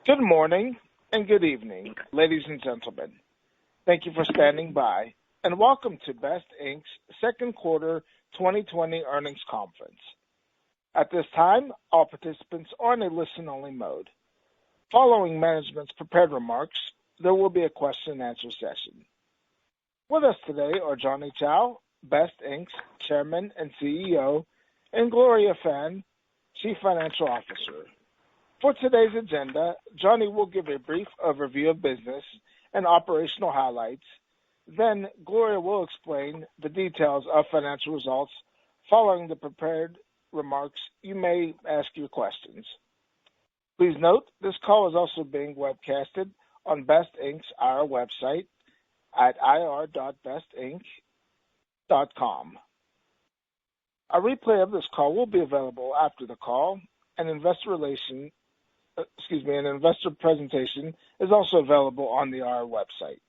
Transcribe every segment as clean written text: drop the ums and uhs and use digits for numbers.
Good morning and good evening, ladies and gentlemen. Thank you for standing by, and welcome to BEST Inc.'s second quarter 2020 earnings conference. At this time, all participants are in a listen-only mode. Following management's prepared remarks, there will be a question-and-answer session. With us today are Johnny Chou, BEST Inc.'s Chairman and CEO, and Gloria Fan, Chief Financial Officer. For today's agenda, Johnny will give a brief overview of business and operational highlights. Then Gloria will explain the details of financial results. Following the prepared remarks, you may ask your questions. Please note, this call is also being webcasted on BEST Inc.'s IR website at ir.bestinc.com. A replay of this call will be available after the call, and an investor presentation is also available on the IR website.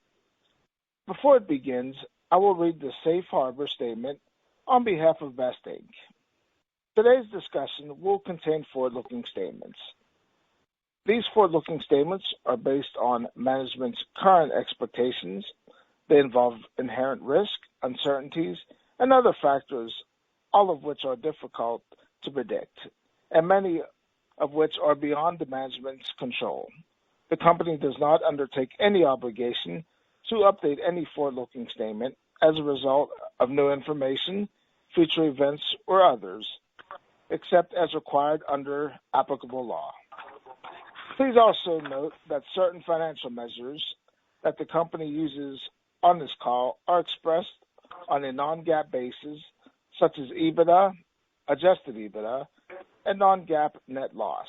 Before it begins, I will read the safe harbor statement on behalf of BEST Inc. Today's discussion will contain forward-looking statements. These forward-looking statements are based on management's current expectations. They involve inherent risk, uncertainties, and other factors, all of which are difficult to predict, and many of which are beyond the management's control. The company does not undertake any obligation to update any forward-looking statement as a result of new information, future events, or others, except as required under applicable law. Please also note that certain financial measures that the company uses on this call are expressed on a non-GAAP basis, such as EBITDA, adjusted EBITDA, and non-GAAP net loss.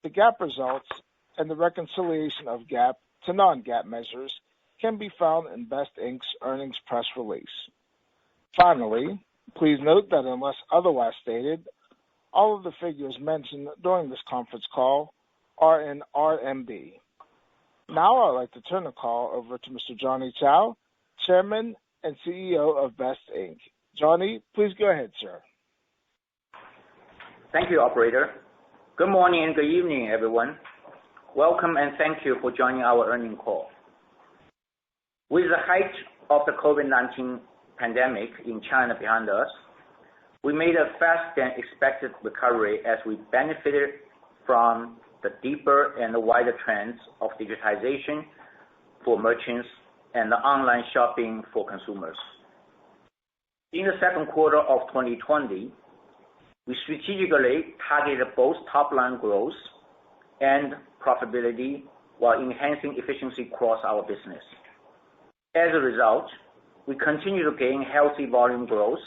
The GAAP results and the reconciliation of GAAP to non-GAAP measures can be found in BEST Inc.'s earnings press release. Finally, please note that unless otherwise stated, all of the figures mentioned during this conference call are in RMB. Now I'd like to turn the call over to Mr. Johnny Chou, Chairman and CEO of BEST Inc. Johnny, please go ahead, sir. Thank you, operator. Good morning and good evening, everyone. Welcome and thank you for joining our earnings call. With the height of the COVID-19 pandemic in China behind us, we made a faster-than-expected recovery as we benefited from the deeper and the wider trends of digitization for merchants and the online shopping for consumers. In the second quarter of 2020, we strategically targeted both top-line growth and profitability while enhancing efficiency across our business. As a result, we continue to gain healthy volume growth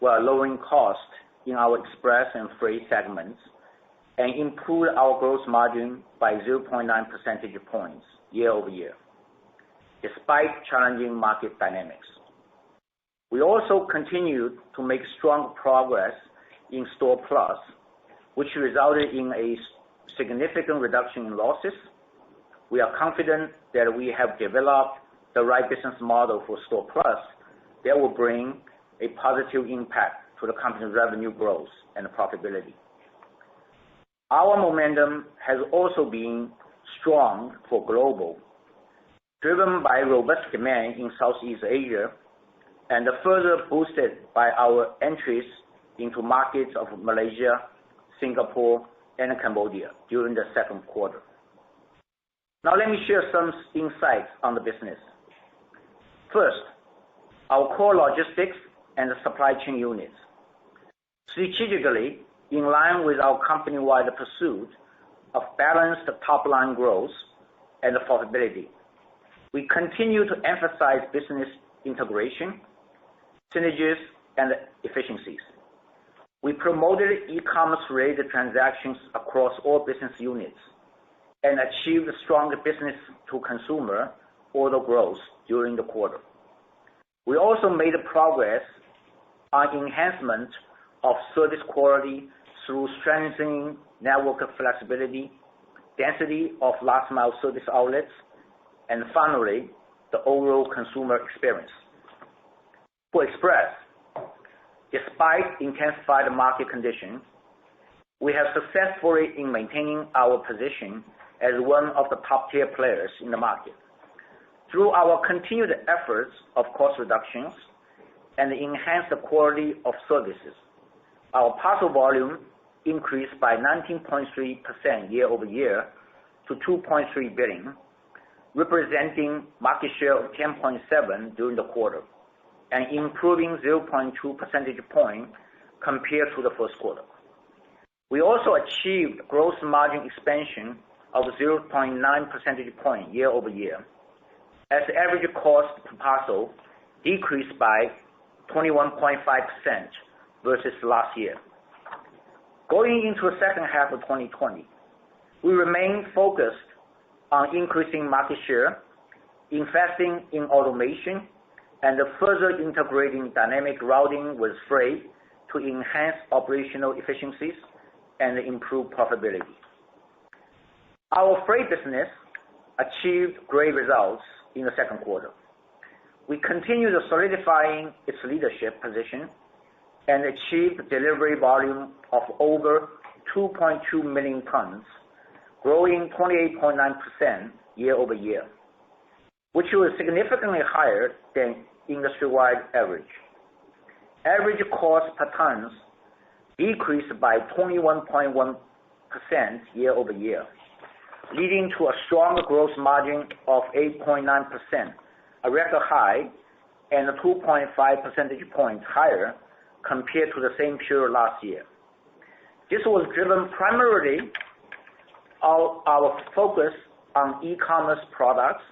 while lowering costs in our express and freight segments and improve our gross margin by 0.9 percentage points year-over-year, despite challenging market dynamics. We also continued to make strong progress in Store Plus, which resulted in a significant reduction in losses. We are confident that we have developed the right business model for Store Plus that will bring a positive impact to the company's revenue growth and profitability. Our momentum has also been strong for global, driven by robust demand in Southeast Asia and further boosted by our entries into markets of Malaysia, Singapore, and Cambodia during the second quarter. Now let me share some insights on the business. First, our core logistics and the supply chain units. Strategically, in line with our company-wide pursuit of balanced top-line growth and profitability, we continue to emphasize business integration, synergies, and efficiencies. We promoted e-commerce-related transactions across all business units and achieved strong business-to-consumer order growth during the quarter. We also made progress on enhancement of service quality through strengthening network flexibility, density of last-mile service outlets, and finally, the overall consumer experience. For Express, despite intensified market conditions, we have successfully in maintaining our position as one of the top-tier players in the market. Through our continued efforts of cost reductions and enhanced quality of services, our parcel volume increased by 19.3% year-over-year to 2.3 billion, representing market share of 10.7 during the quarter, and improving 0.2 percentage point compared to the first quarter. We also achieved gross margin expansion of 0.9 percentage point year-over-year, as the average cost per parcel decreased by 21.5% versus last year. Going into the second half of 2020, we remain focused on increasing market share, investing in automation, and further integrating dynamic routing with freight to enhance operational efficiencies and improve profitability. Our freight business achieved great results in the second quarter. We continue to solidifying its leadership position and achieved delivery volume of over 2.2 million tons, growing 28.9% year-over-year, which was significantly higher than industry-wide average. Average cost per tons decreased by 21.1% year-over-year, leading to a strong gross margin of 8.9%, a record high, and 2.5 percentage points higher compared to the same period last year. This was driven primarily of our focus on e-commerce products,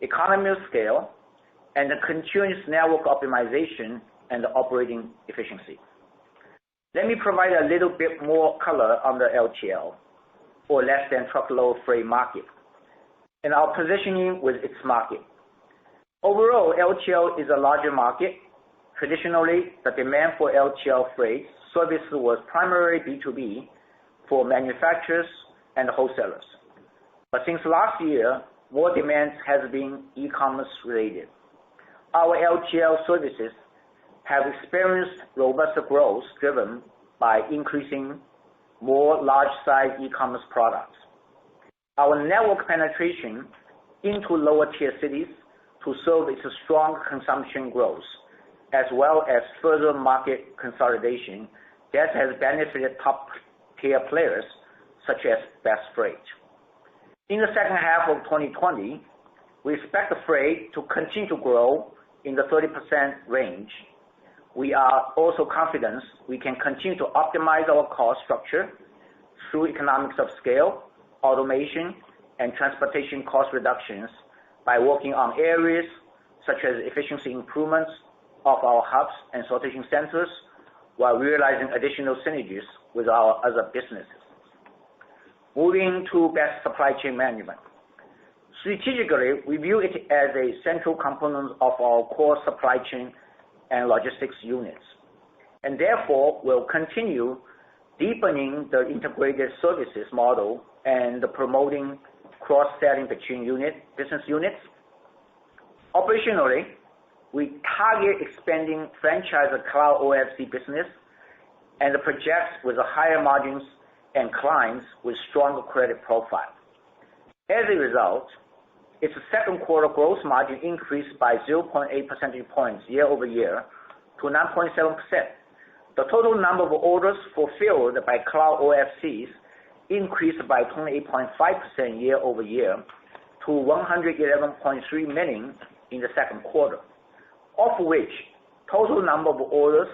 economy of scale, and the continuous network optimization and operating efficiency. Let me provide a little bit more color on the LTL, or less than truckload freight market, and our positioning with its market. Overall, LTL is a larger market. Traditionally, the demand for LTL freight service was primarily B2B for manufacturers and wholesalers. But since last year, more demand has been e-commerce related. Our LTL services have experienced robust growth driven by increasing more large-size e-commerce products. Our network penetration into lower-tier cities to serve its strong consumption growth, as well as further market consolidation that has benefited top-tier players such as Best Freight. In the second half of 2020, we expect the freight to continue to grow in the 30% range. We are also confident we can continue to optimize our cost structure through economics of scale, automation, and transportation cost reductions by working on areas such as efficiency improvements of our hubs and sortation centers, while realizing additional synergies with our other businesses. Moving to best supply chain management. Strategically, we view it as a central component of our core supply chain and logistics units, and therefore will continue deepening the integrated services model and promoting cross-selling between business units. Operationally, we target expanding franchise cloud OFC business and projects with higher margins and clients with stronger credit profile. As a result, its second quarter gross margin increased by 0.8 percentage points year-over-year to 9.7%. The total number of orders fulfilled by cloud OFCs increased by 28.5% year-over-year to 111.3 million in the second quarter, of which total number of orders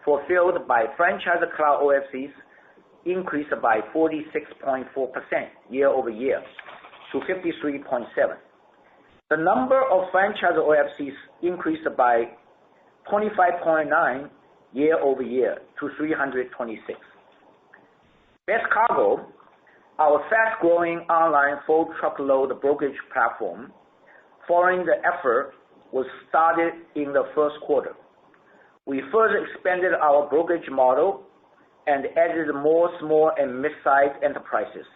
fulfilled by franchise cloud OFCs increased by 46.4% year-over-year to 53.7. The number of franchise OFCs increased by 25.9 year-over-year to 326. Best Cargo, our fast-growing online full truckload brokerage platform, following the effort was started in the first quarter. We further expanded our brokerage model and added more small and mid-sized enterprises.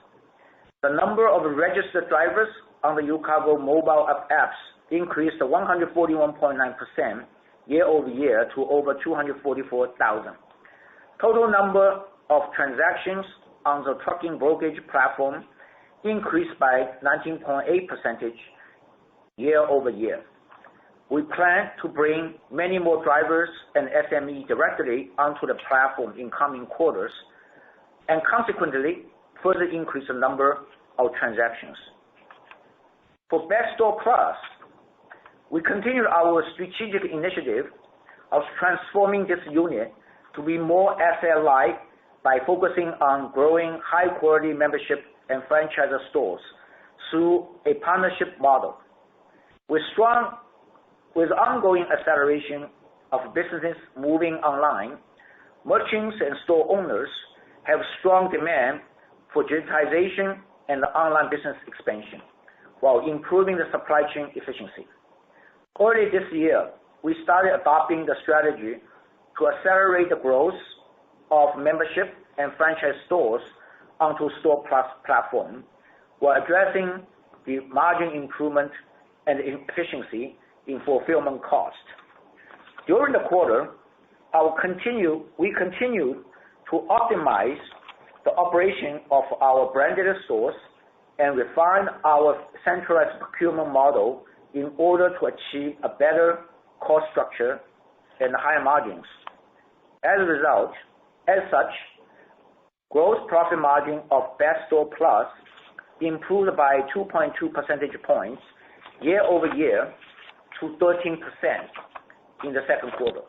The number of registered drivers on the UCargo mobile apps increased 141.9% year-over-year to over 244,000. Total number of transactions on the trucking brokerage platform increased by 19.8% year-over-year. We plan to bring many more drivers and SME directly onto the platform in coming quarters, and consequently, further increase the number of transactions. For Best Store Plus, we continued our strategic initiative of transforming this unit to be more asset-light by focusing on growing high-quality membership and franchise stores through a partnership model. With ongoing acceleration of business moving online, merchants and store owners have strong demand for digitization and online business expansion while improving the supply chain efficiency. Early this year, we started adopting the strategy to accelerate the growth of membership and franchise stores onto Store Plus platform while addressing the margin improvement and efficiency in fulfillment cost. During the quarter, we continued to optimize the operation of our branded stores and refine our centralized procurement model in order to achieve a better cost structure and higher margins. As such, gross profit margin of Best Store Plus improved by 2.2 percentage points year-over-year to 13% in the second quarter.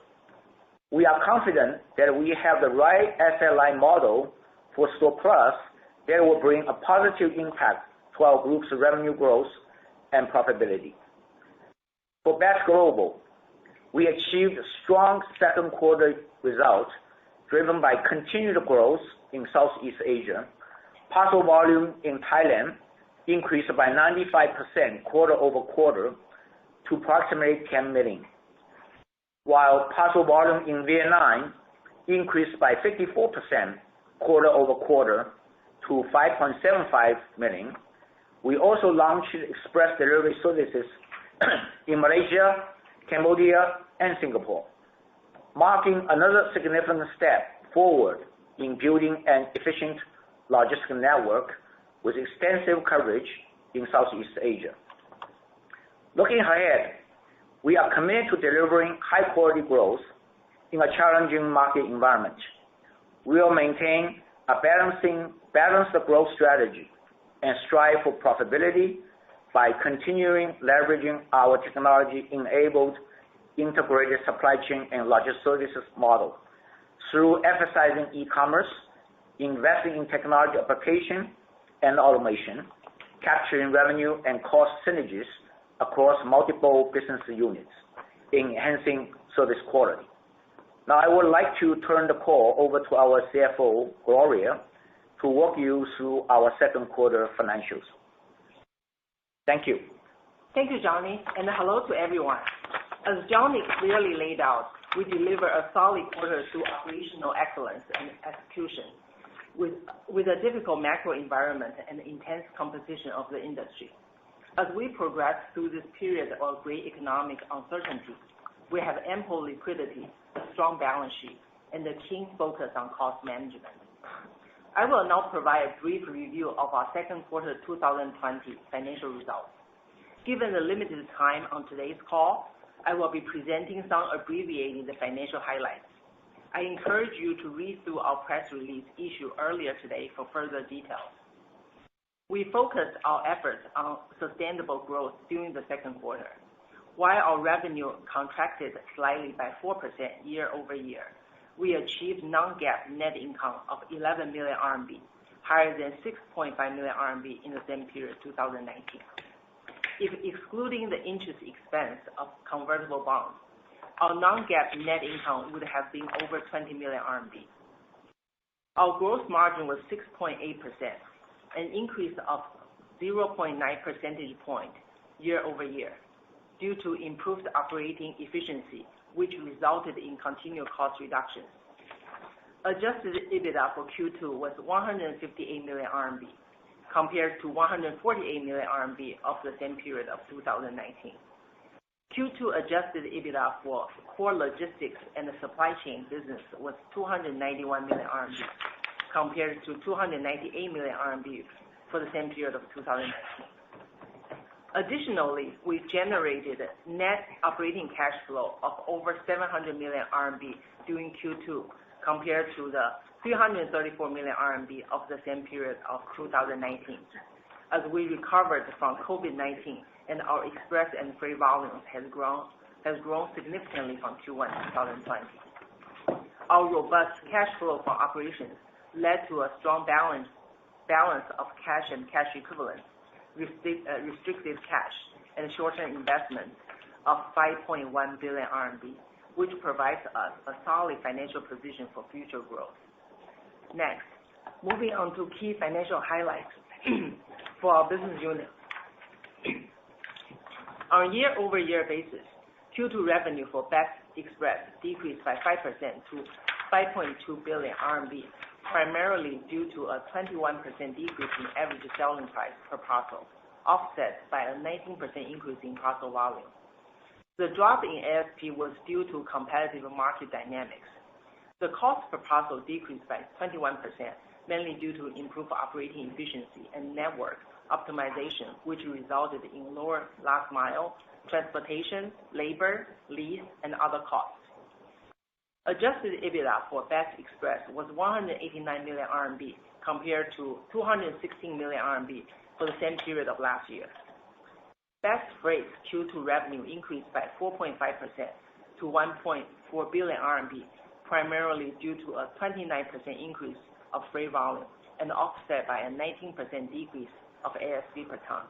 We are confident that we have the right asset-light model for Store Plus that will bring a positive impact to our group's revenue growth and profitability. For Best Global, we achieved strong second quarter results driven by continued growth in Southeast Asia. Parcel volume in Thailand increased by 95% quarter-over-quarter to approximately 10 million, while parcel volume in Vietnam increased by 54% quarter-over-quarter to 5.75 million. We also launched express delivery services in Malaysia, Cambodia, and Singapore, marking another significant step forward in building an efficient logistics network with extensive coverage in Southeast Asia. Looking ahead, we are committed to delivering high-quality growth in a challenging market environment. We will maintain a balanced growth strategy and strive for profitability by continuing leveraging our technology-enabled integrated supply chain and logistics services model through emphasizing e-commerce, investing in technology application and automation, capturing revenue and cost synergies across multiple business units, enhancing service quality. Now I would like to turn the call over to our CFO, Gloria, to walk you through our second quarter financials. Thank you. Thank you, Johnny, and hello to everyone. As Johnny clearly laid out, we deliver a solid quarter through operational excellence and execution with a difficult macro environment and intense competition of the industry. As we progress through this period of great economic uncertainty, we have ample liquidity, a strong balance sheet, and a keen focus on cost management. I will now provide a brief review of our second quarter 2020 financial results. Given the limited time on today's call, I will be presenting some abbreviating the financial highlights. I encourage you to read through our press release issued earlier today for further details. We focused our efforts on sustainable growth during the second quarter. While our revenue contracted slightly by 4% year-over-year, we achieved non-GAAP net income of 11 million RMB, higher than 6.5 million RMB in the same period 2019. If excluding the interest expense of convertible bonds, our non-GAAP net income would have been over 20 million RMB. Our gross margin was 6.8%, an increase of 0.9 percentage point year-over-year due to improved operating efficiency, which resulted in continued cost reductions. Adjusted EBITDA for Q2 was 158 million RMB, compared to 148 million RMB of the same period of 2019. Q2 adjusted EBITDA for core logistics and the supply chain business was 291 million RMB, compared to 298 million RMB for the same period of 2019. Additionally, we generated net operating cash flow of over 700 million RMB during Q2 compared to the 334 million RMB of the same period of 2019, as we recovered from COVID-19 and our express and freight volumes has grown significantly from Q1 2020. Our robust cash flow from operations led to a strong balance of cash and cash equivalents, restricted cash, and short-term investments of 5.1 billion RMB, which provides us a solid financial position for future growth. Next, moving on to key financial highlights for our business unit. On a year-over-year basis, Q2 revenue for BEST Express decreased by 5% to 5.2 billion RMB, primarily due to a 21% decrease in average selling price per parcel, offset by a 19% increase in parcel volume. The drop in ASP was due to competitive market dynamics. The cost per parcel decreased by 21%, mainly due to improved operating efficiency and network optimization, which resulted in lower last mile, transportation, labor, lease, and other costs. Adjusted EBITDA for BEST Express was 189 million RMB compared to 216 million RMB for the same period of last year. BEST Freight's Q2 revenue increased by 4.5% to 1.4 billion RMB, primarily due to a 29% increase of freight volume and offset by a 19% decrease of ASP per ton.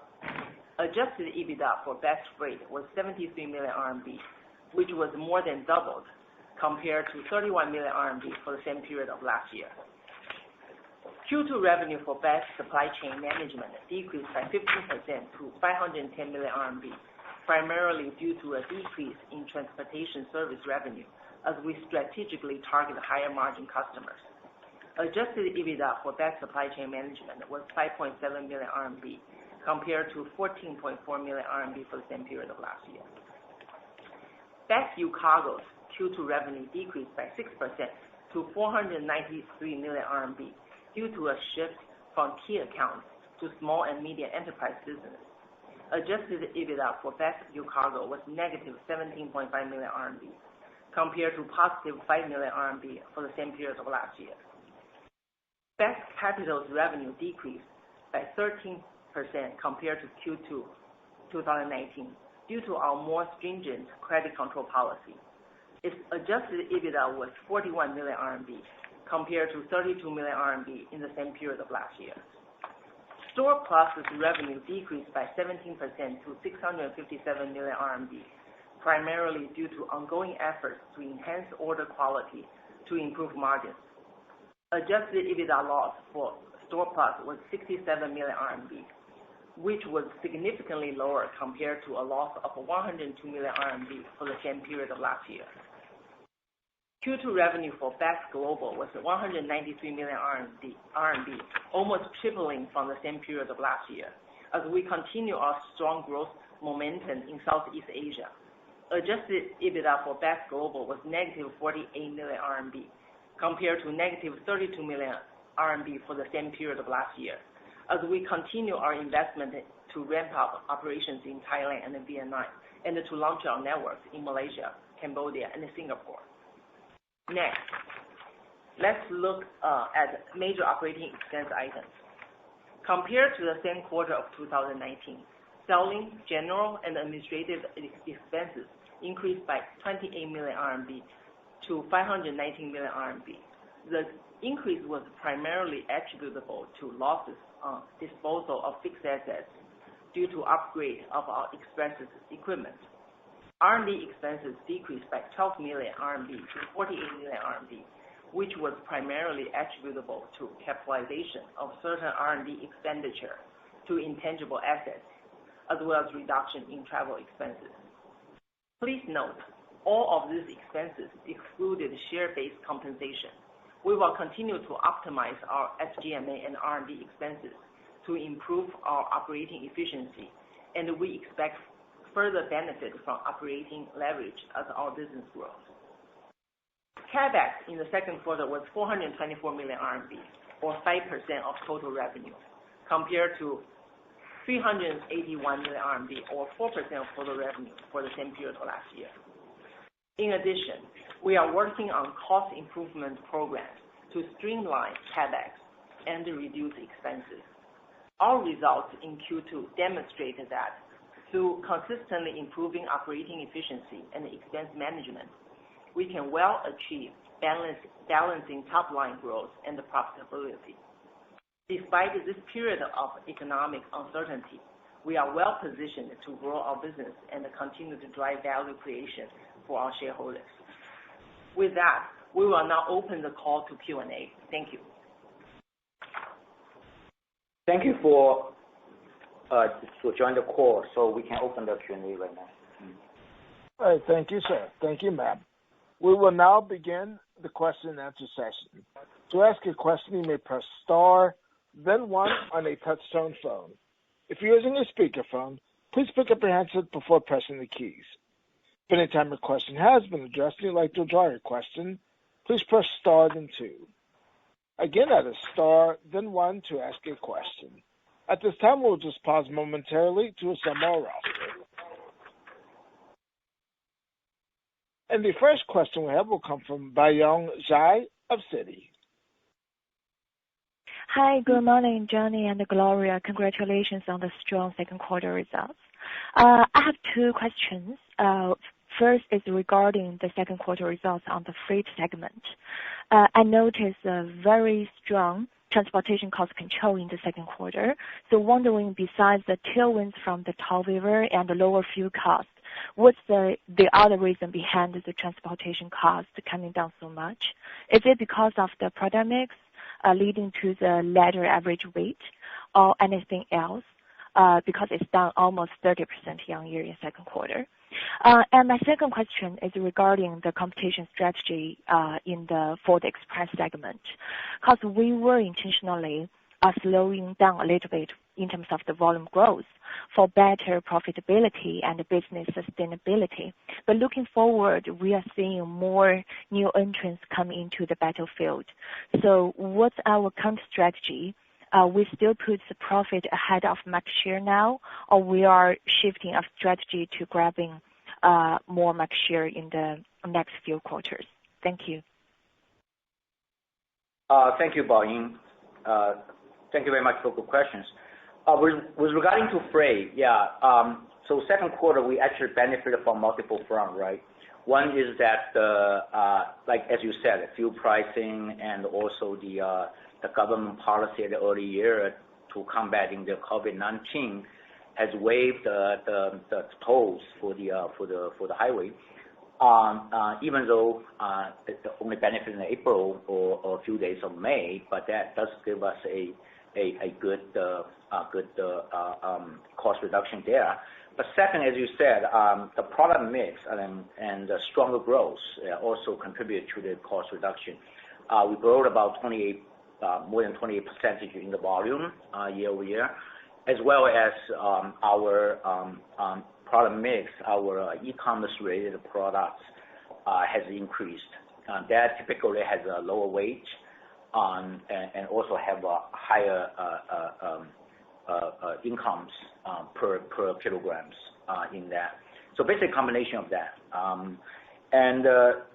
Adjusted EBITDA for BEST Freight was 73 million RMB, which was more than doubled compared to 31 million RMB for the same period of last year. Q2 revenue for BEST Supply Chain Management decreased by 15% to 510 million RMB, primarily due to a decrease in transportation service revenue as we strategically target higher margin customers. Adjusted EBITDA for BEST Supply Chain Management was 5.7 million RMB compared to 14.4 million RMB for the same period of last year. BEST UCargo's Q2 revenue decreased by 6% to 493 million RMB due to a shift from key accounts to small and medium enterprise business. Adjusted EBITDA for BEST UCargo was negative 17.5 million RMB compared to positive 5 million RMB for the same period of last year. BEST Capital's revenue decreased by 13% compared to Q2 2019 due to our more stringent credit control policy. Its adjusted EBITDA was 41 million RMB compared to 32 million RMB in the same period of last year. Store Plus's revenue decreased by 17% to 657 million RMB, primarily due to ongoing efforts to enhance order quality to improve margins. Adjusted EBITDA loss for Store Plus was 67 million RMB, which was significantly lower compared to a loss of 102 million RMB for the same period of last year. Q2 revenue for BEST Global was 193 million RMB, almost tripling from the same period of last year, as we continue our strong growth momentum in Southeast Asia. Adjusted EBITDA for BEST Global was negative 48 million RMB, compared to negative 32 million RMB for the same period of last year, as we continue our investment to ramp up operations in Thailand and Vietnam, and to launch our networks in Malaysia, Cambodia, and Singapore. Next, let's look at major operating expense items. Compared to the same quarter of 2019, selling, general, and administrative expenses increased by 28 million RMB to 519 million RMB. The increase was primarily attributable to losses on disposal of fixed assets due to upgrade of our express equipment. R&D expenses decreased by 12 million RMB to 48 million RMB, which was primarily attributable to capitalization of certain R&D expenditure to intangible assets, as well as reduction in travel expenses. Please note, all of these expenses excluded share-based compensation. We will continue to optimize our SG&A and R&D expenses to improve our operating efficiency, and we expect further benefit from operating leverage as our business grows. CapEx in the second quarter was 424 million RMB, or 5% of total revenue, compared to 381 million RMB, or 4% of total revenue for the same period last year. In addition, we are working on cost improvement programs to streamline CapEx and reduce expenses. Our results in Q2 demonstrated that through consistently improving operating efficiency and expense management, we can well achieve balancing top-line growth and profitability. Despite this period of economic uncertainty, we are well positioned to grow our business and continue to drive value creation for our shareholders. With that, we will now open the call to Q&A. Thank you. Thank you for joining the call, so we can open the Q&A right now. All right, thank you, sir. Thank you, ma'am. We will now begin the question and answer session. To ask a question, you may press star, then one on a touch-tone phone. If you're using a speakerphone, please pick up your handset before pressing the keys. If any time your question has been addressed and you'd like to withdraw your question, please press star, then two. Again, that is star, then one to ask a question. At this time, we'll just pause momentarily to assemble our roster. And the first question we have will come from Baiyong Zhai of Citi. Hi, good morning, Johnny and Gloria. Congratulations on the strong second quarter results. I have two questions. First is regarding the second quarter results on the freight segment. I noticed a very strong transportation cost control in the second quarter. So wondering, besides the tailwinds from the toll waiver and the lower fuel cost, what's the other reason behind the transportation cost coming down so much? Is it because of the product mix leading to the latter average weight, or anything else? Because it's down almost 30% year-on-year in second quarter. And my second question is regarding the competition strategy for the express segment, because we were intentionally slowing down a little bit in terms of the volume growth for better profitability and business sustainability. But looking forward, we are seeing more new entrants come into the battlefield. So what's our current strategy? We still put the profit ahead of market share now, or we are shifting our strategy to grabbing more market share in the next few quarters? Thank you. Thank you, Baiyong. Thank you very much for good questions. With regarding to freight, so second quarter, we actually benefited from multiple fronts, right? One is that, like as you said, fuel pricing and also the government policy in the early year to combating the COVID-19 has waived the tolls for the highway. Even though it only benefited in April or a few days of May, but that does give us a good cost reduction there. But second, as you said, the product mix and the stronger growth also contribute to the cost reduction. We grew about more than 28% in the volume year over year, as well as our product mix, our e-commerce related products has increased. That typically has a lower weight and also have a higher incomes per kilograms in that. So basically a combination of that. And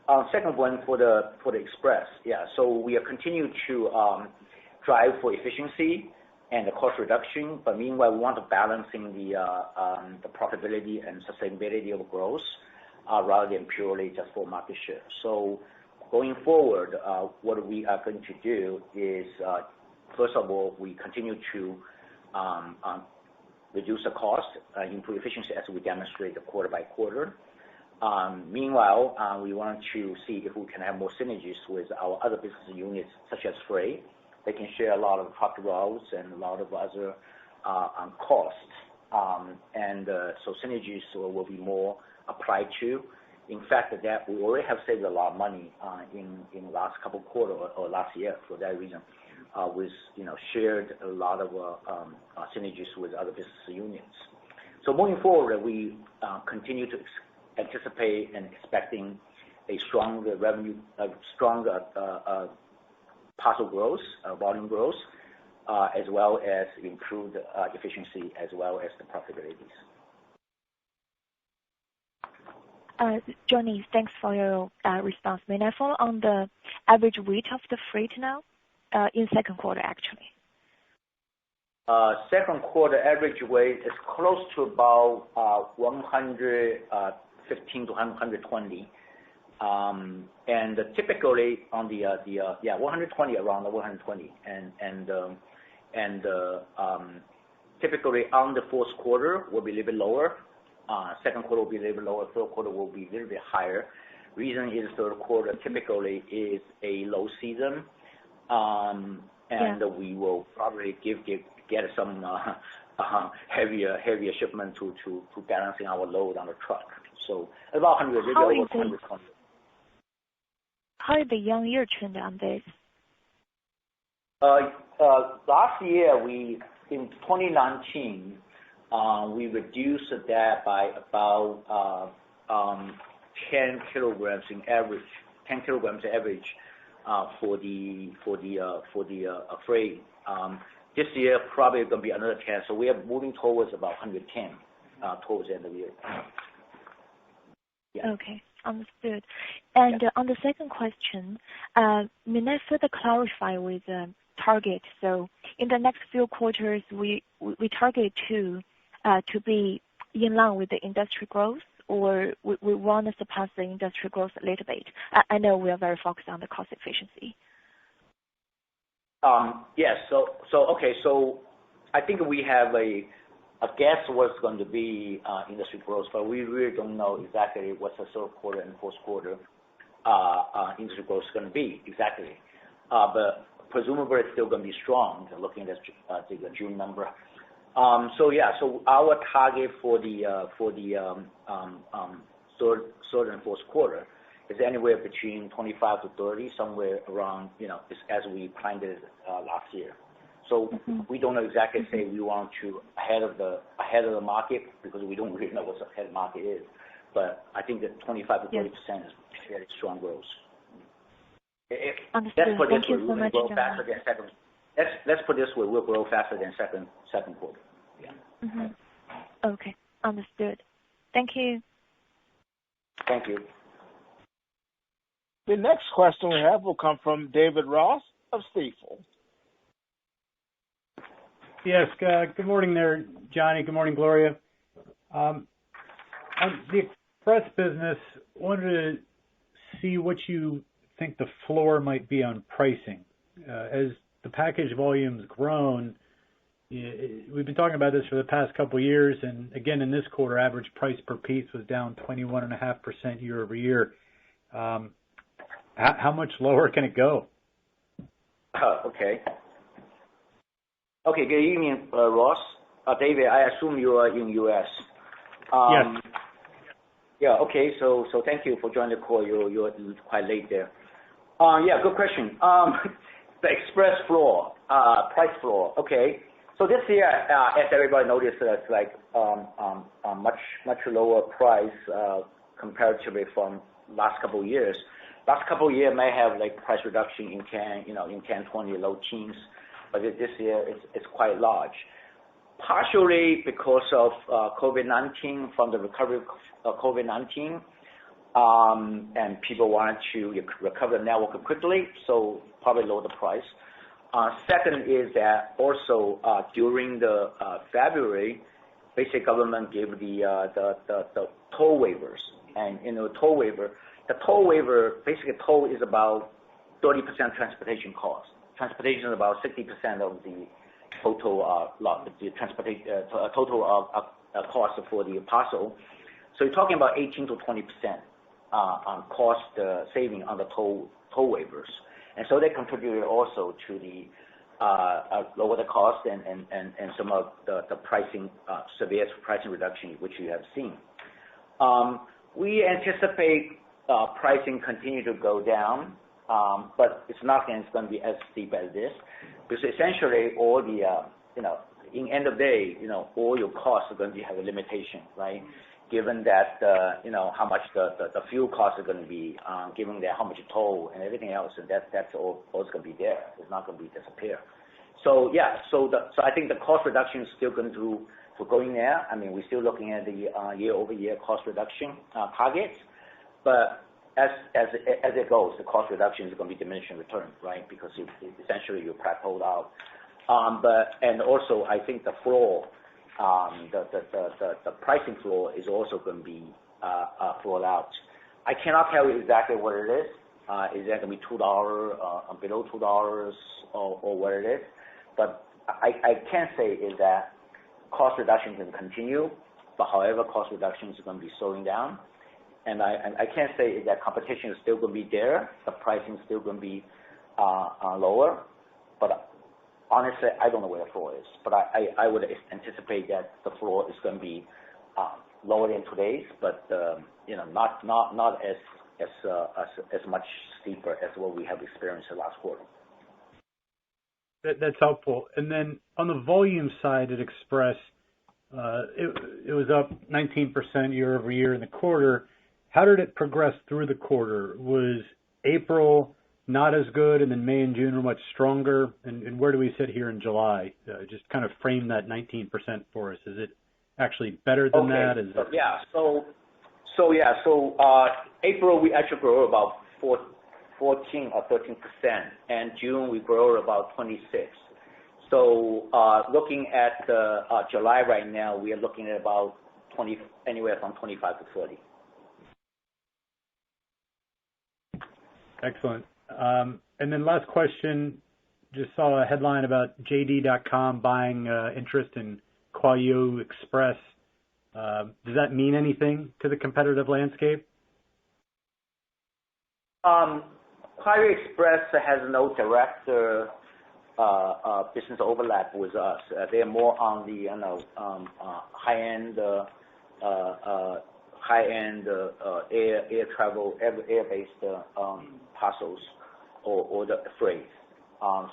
our second one for the express, so we are continuing to drive for efficiency and the cost reduction, but meanwhile we want to balancing the profitability and sustainability of growth rather than purely just for market share. So going forward, what we are going to do is, first of all, we continue to reduce the cost, improve efficiency as we demonstrate quarter by quarter. Meanwhile, we want to see if we can have more synergies with our other business units, such as freight. They can share a lot of truck routes and a lot of other costs. So synergies will be more applied to. In fact, that we already have saved a lot of money in the last couple of quarters or last year for that reason. With shared a lot of synergies with other business units. So moving forward, we continue to anticipate and expecting a stronger revenue, stronger parcel growth, volume growth, as well as improved efficiency as well as the profitabilities. Johnny, thanks for your response. May I follow on the average weight of the freight now in second quarter, actually? Second quarter average weight is close to about 115 to 120. And typically on the 120, around the 120, and typically on the fourth quarter will be a little bit lower. Second quarter will be a little bit lower. Third quarter will be a little bit higher. Reason is third quarter typically is a low season, and we will probably get some heavier shipment to balancing our load on the truck. So about 100, maybe over 120. How is the year trend on this? Last year, in 2019, we reduced that by about 10 kilograms in average. 10 kilograms average for the freight. This year probably going to be another 10. So we are moving towards about 110 towards the end of the year. Yeah. Okay, understood. And on the second question, may I further clarify with target? So in the next few quarters, we target to be in line with the industry growth, or we want to surpass the industry growth a little bit. I know we are very focused on the cost efficiency. Yes. So I think we have a guess what's going to be industry growth, but we really don't know exactly what the third quarter and fourth quarter industry growth is going to be exactly. But presumably it's still going to be strong. Looking at the June number. So our target for the third and fourth quarter is anywhere between 25 to 30, somewhere around, as we planned it last year. So we don't know exactly say we want to ahead of the market because we don't really know what the ahead market is. But I think that 25 to 30% is very strong growth. Understood. Thank you so much, John. Let's put this way, we'll grow faster than second quarter. Yeah. Okay, understood. Thank you. Thank you. The next question we have will come from David Ross of Stifel. Yes, good morning there, Johnny. Good morning, Gloria. On the express business, wanted to see what you think the floor might be on pricing. As the package volume's grown, we've been talking about this for the past couple of years, and again in this quarter, average price per piece was down 21.5% year over year. How much lower can it go? Okay. Good evening, Ross. David, I assume you are in U.S. Yes. Yeah. Okay. So thank you for joining the call. You're quite late there. Good question. The express floor, price floor. Okay. So this year, as everybody noticed, it's like much lower price comparatively from last couple of years. Last couple of years may have like price reduction in 10, 20, low teens, but this year it's quite large. Partially because of COVID-19, from the recovery of COVID-19, and people wanted to recover the network quickly, so probably lower the price. Second is that also during the February, basic government gave the toll waivers, and toll waiver, basically toll is about 30% transportation cost. Transportation is about 60% of the total cost for the parcel. So you're talking about 18 to 20% on cost saving on the toll waivers, and so they contributed also to the lower the cost and some of the pricing severe pricing reduction which you have seen. We anticipate pricing continue to go down, but it's not going to be as steep as this, because essentially all the in end of day all your costs are going to have a limitation, right? Given that how much the fuel costs are going to be, given that how much toll and everything else, and that's all going to be there. It's not going to be disappear. I think the cost reduction is still going to go in there. I mean, we're still looking at the year-over-year cost reduction targets, but as it goes, the cost reduction is going to be diminishing return, right? Because essentially you plateaued out. And also I think the floor, the pricing floor is also going to be floored out. I cannot tell you exactly what it is. Is that going to be $2, below $2, or what it is? But I can say is that cost reduction can continue, but however, cost reduction is going to be slowing down. And I can say is that competition is still going to be there, the pricing is still going to be lower, but honestly, I don't know where the floor is. But I would anticipate that the floor is going to be lower than today's, but not as much steeper as what we have experienced the last quarter. That's helpful. And then on the volume side at Express, it was up 19% year over year in the quarter. How did it progress through the quarter? Was April not as good, and then May and June were much stronger? And where do we sit here in July? Just kind of frame that 19% for us. Is it actually better than that? Is it... April we actually grew about 14 or 13%, and June we grew about 26%. So looking at July right now, we are looking at about anywhere from 25 to 30. Excellent. And then last question, just saw a headline about JD.com buying interest in Kuaiyou Express. Does that mean anything to the competitive landscape? Kuaiyou Express has no direct business overlap with us. They're more on the high-end air travel, air-based parcels or the freight.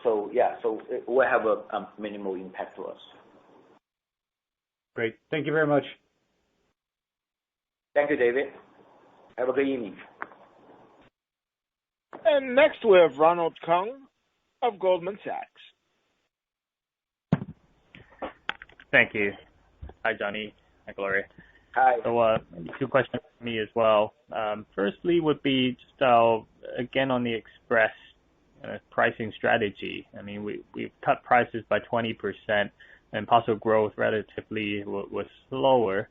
So it will have a minimal impact to us. Great. Thank you very much. Thank you, David. Have a good evening. And next we have Ronald Kung of Goldman Sachs. Thank you. Hi, Johnny. Hi, Gloria. Hi. So two questions for me as well. Firstly would be just again on the Express pricing strategy. I mean, we've cut prices by 20%, and parcel growth relatively was slower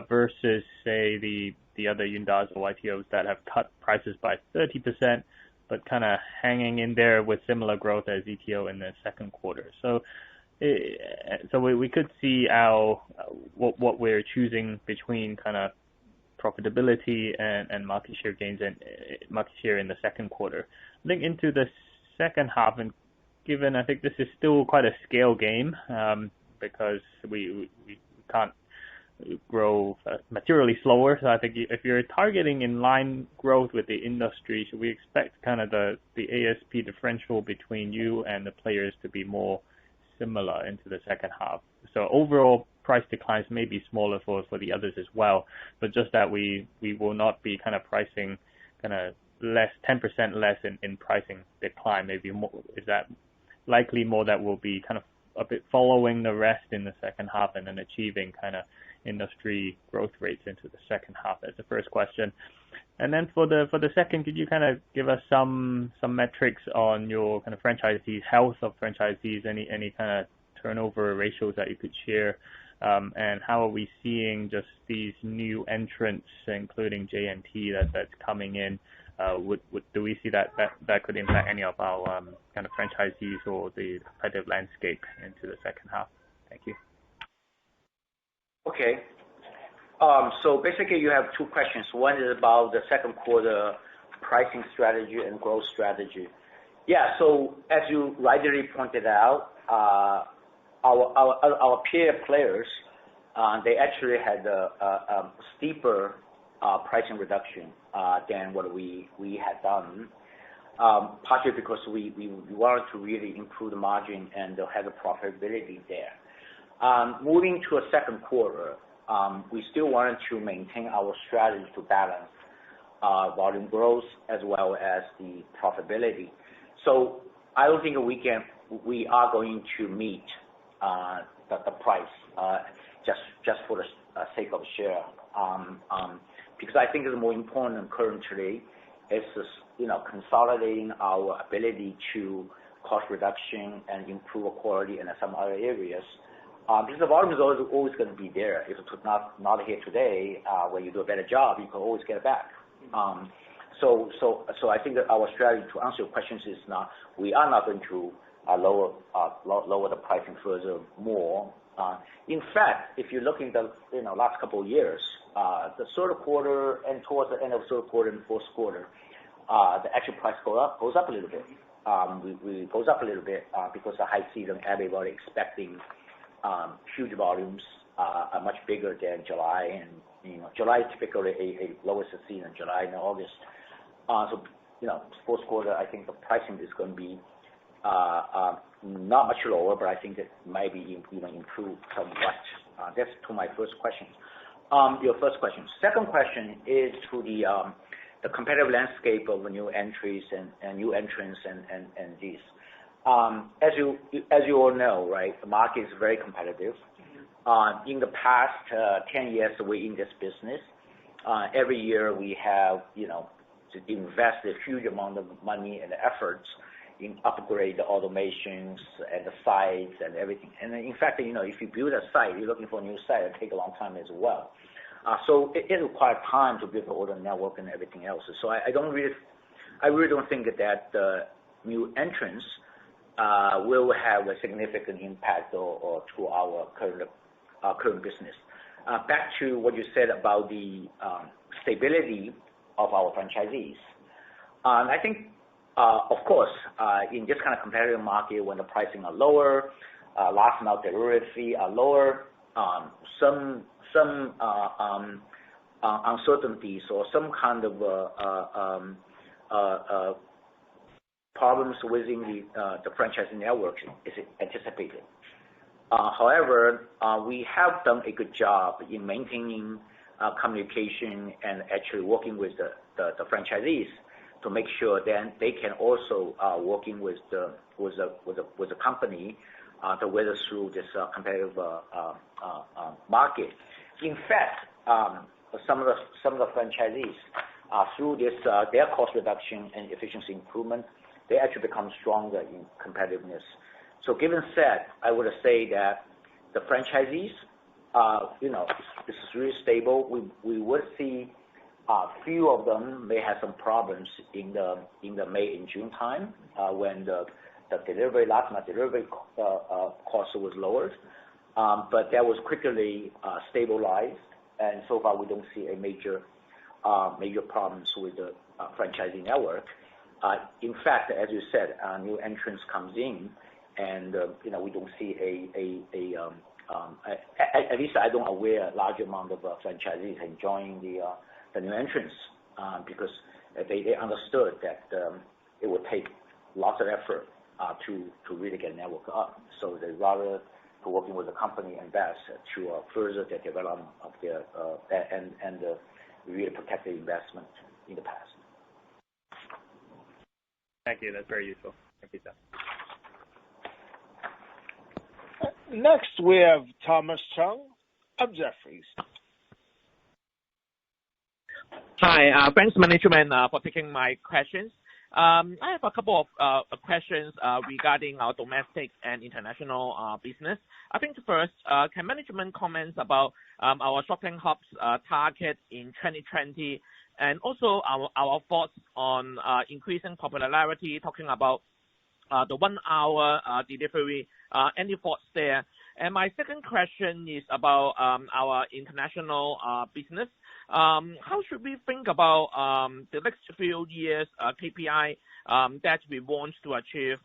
versus, say, the other Yundas or YTOs that have cut prices by 30%, but kind of hanging in there with similar growth as ETO in the second quarter. So we could see what we're choosing between kind of profitability and market share gains and market share in the second quarter. I think into the second half, and given I think this is still quite a scale game because we can't grow materially slower. So I think if you're targeting in line growth with the industry, should we expect kind of the ASP differential between you and the players to be more similar into the second half? So overall price declines may be smaller for the others as well, but just that we will not be kind of pricing kind of less 10% less in pricing decline. Maybe more, is that likely more that will be kind of a bit following the rest in the second half and then achieving kind of industry growth rates into the second half? That's the first question. And then for the second, could you kind of give us some metrics on your kind of franchisees, health of franchisees, any kind of turnover ratios that you could share, and how are we seeing just these new entrants, including JNT that's coming in? Do we see that could impact any of our kind of franchisees or the competitive landscape into the second half? Thank you. Okay. So basically you have two questions. One is about the second quarter pricing strategy and growth strategy. Yeah, so as you rightly pointed out, our peer players, they actually had a steeper pricing reduction than what we had done, partially because we wanted to really improve the margin and have the profitability there. Moving to a second quarter, we still wanted to maintain our strategy to balance volume growth as well as the profitability. So I don't think we we are going to meet the price just for the sake of share. Because I think it's more important currently is consolidating our ability to cost reduction and improve quality in some other areas. Because the volume is always going to be there. If it's not here today, when you do a better job, you can always get it back. So I think that our strategy, to answer your questions, is we are not going to lower the pricing further more. In fact, if you look in the last couple of years, the third quarter and towards the end of third quarter and fourth quarter, the actual price goes up a little bit. We goes up a little bit because the high season, everybody expecting huge volumes, are much bigger than July, and July is typically a lowest season, July and August. So fourth quarter, I think the pricing is going to be not much lower, but I think it might be even improved somewhat. That's to my first question. Your first question. Second question is to the competitive landscape of new entries and new entrants and these. As you all know, right, the market is very competitive. In the past 10 years we're in this business, every year we have to invest a huge amount of money and efforts in upgrade the automations and the sites and everything. And in fact, if you build a site, you're looking for a new site, it takes a long time as well. So it requires time to build all the network and everything else. So I really don't think that the new entrants will have a significant impact or to our current business. Back to what you said about the stability of our franchisees. I think, of course, in this kind of competitive market, when the pricing are lower, last mile delivery fee are lower, some uncertainties or some kind of problems within the franchising network is anticipated. However, we have done a good job in maintaining communication and actually working with the franchisees to make sure then they can also working with the company to weather through this competitive market. In fact, some of the franchisees through this their cost reduction and efficiency improvement, they actually become stronger in competitiveness. So given that, I would say that the franchisees, this is really stable. We would see few of them may have some problems in the May and June time when the last mile delivery cost was lowered, but that was quickly stabilized, and so far we don't see a major problems with the franchising network. In fact, as you said, new entrants comes in, and we don't see at least I don't aware a large amount of franchisees enjoying the new entrants because they understood that it would take lots of effort to really get a network up. So they rather to working with the company and best to further the development of their and really protect the investment in the past. Thank you. That's very useful. Thank you, sir. Next, we have Thomas Chung of Jefferies. Hi, thanks management for taking my questions. I have a couple of questions regarding our domestic and international business. I think first, can management comment about our shopping hubs target in 2020, and also our thoughts on increasing popularity, talking about the 1 hour delivery, any thoughts there? And my second question is about our international business. How should we think about the next few years KPI that we want to achieve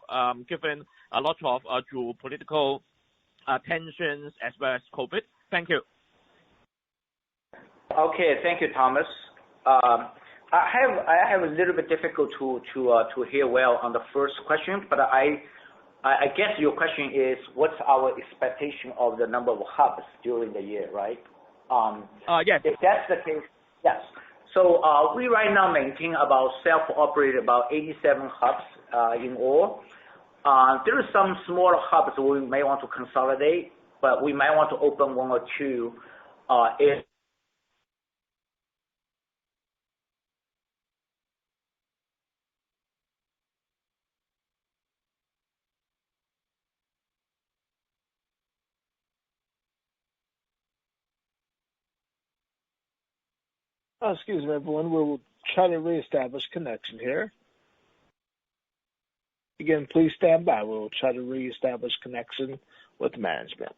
given a lot of geopolitical tensions as well as COVID? Thank you. Okay, thank you, Thomas. I have a little bit difficult to hear well on the first question, but I guess your question is what's our expectation of the number of hubs during the year, right? Yes. If that's the case, yes. So we right now maintain about self-operated about 87 hubs in all. There are some smaller hubs we may want to consolidate, but we might want to open one or two if Excuse me, everyone. We'll try to reestablish connection here. Again, please stand by. We'll try to reestablish connection with management.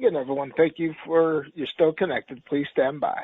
Again, everyone, thank you for you're still connected. Please stand by.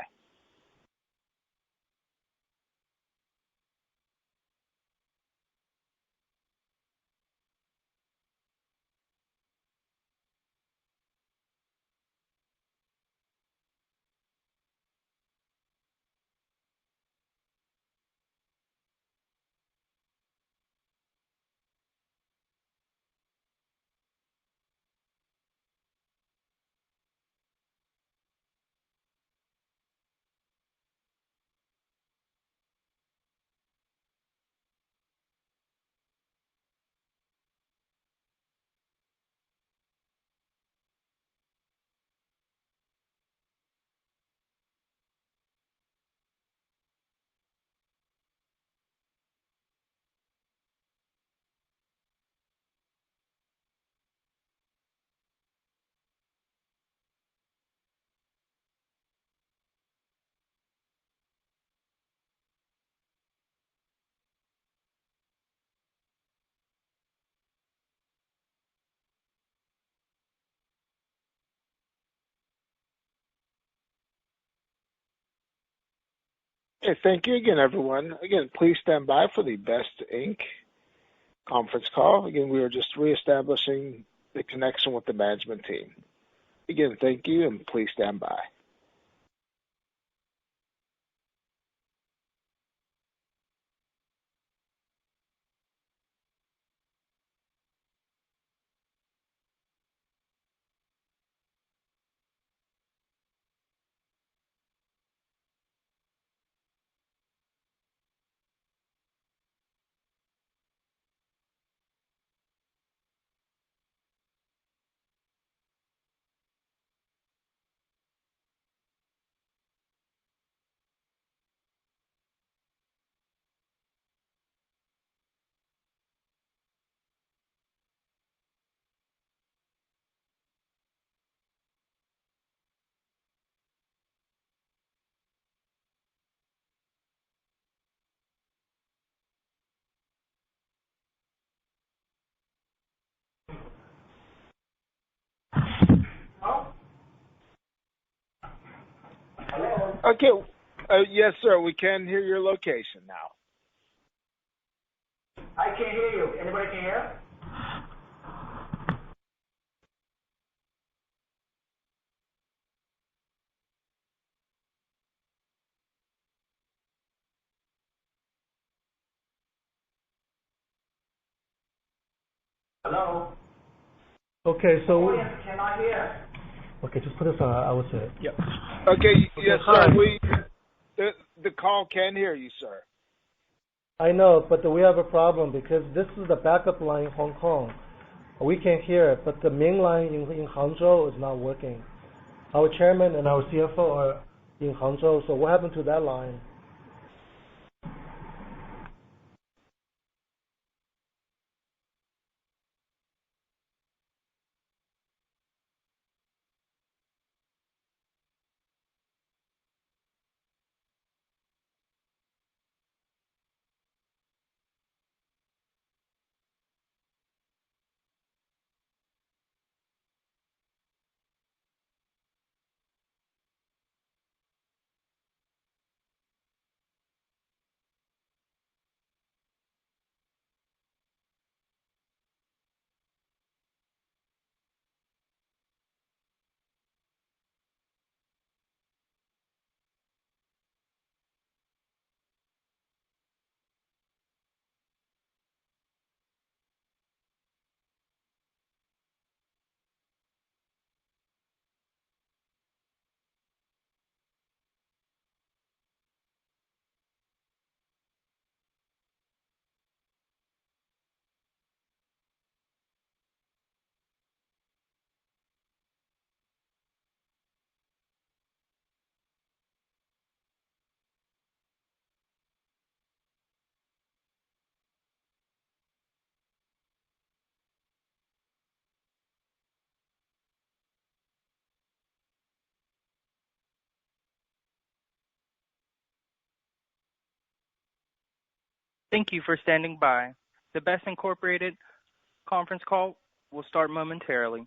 Hey, thank you again, everyone. Again, please stand by for the Best Inc. conference call. Again, we are just reestablishing the connection with the management team. Again, thank you, and please stand by. Okay. Yes, sir. We can hear your location now. I can hear you. Anybody can hear? Hello? Okay, so... Audience cannot hear. Okay, just put this on. I will say it. Yep. Okay, yes, sir. The call can hear you, sir. I know, but we have a problem because this is the backup line Hong Kong. We can hear it, but the main line in Hangzhou is not working. Our chairman and our CFO are in Hangzhou, so what happened to that line? Thank you for standing by. The Best Incorporated conference call will start momentarily.